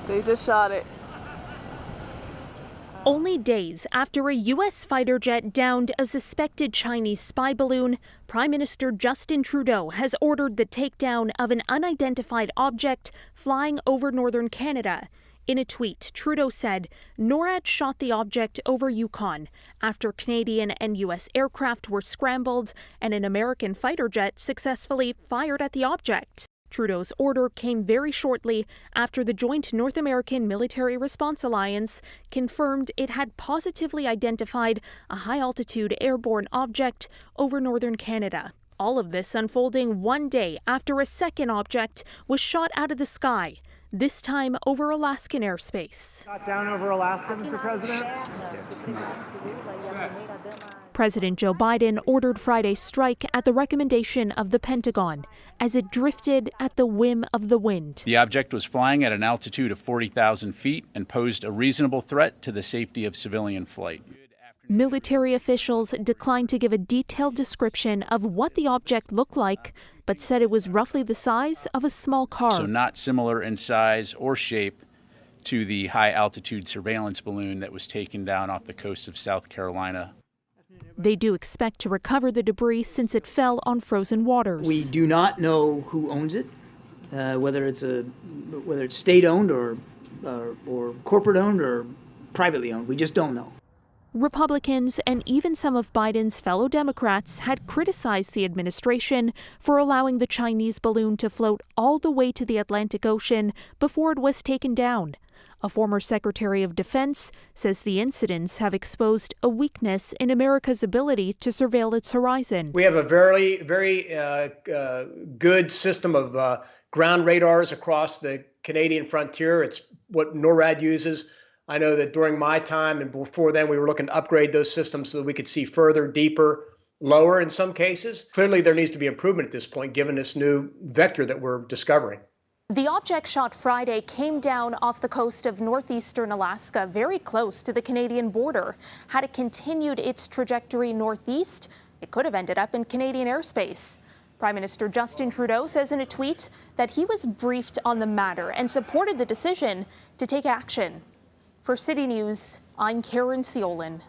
They just shot it. Only days after a U.S. fighter jet downed a suspected Chinese spy balloon, Prime Minister Justin Trudeau has ordered the takedown of an unidentified object flying over northern Canada. In a tweet, Trudeau said NORAD shot the object over Yukon after Canadian and U.S. aircraft were scrambled and an American fighter jet successfully fired at the object. Trudeau's order came very shortly after the Joint North American Military Response Alliance confirmed it had positively identified a high-altitude airborne object over northern Canada. All of this unfolding one day after a second object was shot out of the sky, this time over Alaskan airspace. Shot down over Alaska, Mr. President? President Joe Biden ordered Friday's strike at the recommendation of the Pentagon as it drifted at the whim of the wind. The object was flying at an altitude of 40,000 feet and posed a reasonable threat to the safety of civilian flight. Military officials declined to give a detailed description of what the object looked like, but said it was roughly the size of a small car. So not similar in size or shape to the high-altitude surveillance balloon that was taken down off the coast of South Carolina. They do expect to recover the debris since it fell on frozen waters. We do not know who owns it, whether it's state-owned or corporate-owned or privately owned. We just don't know. Republicans and even some of Biden's fellow Democrats had criticized the administration for allowing the Chinese balloon to float all the way to the Atlantic Ocean before it was taken down. A former Secretary of Defense says the incidents have exposed a weakness in America's ability to surveil its horizon. We have a very good system of ground radars across the Canadian frontier. It's what NORAD uses. I know that during my time and before then, we were looking to upgrade those systems so that we could see further, deeper, lower in some cases. Clearly, there needs to be improvement at this point, given this new vector that we're discovering. The object shot Friday came down off the coast of northeastern Alaska, very close to the Canadian border. Had it continued its trajectory northeast, it could have ended up in Canadian airspace. Prime Minister Justin Trudeau says in a tweet that he was briefed on the matter and supported the decision to take action. For City News, I'm Karen Seolin.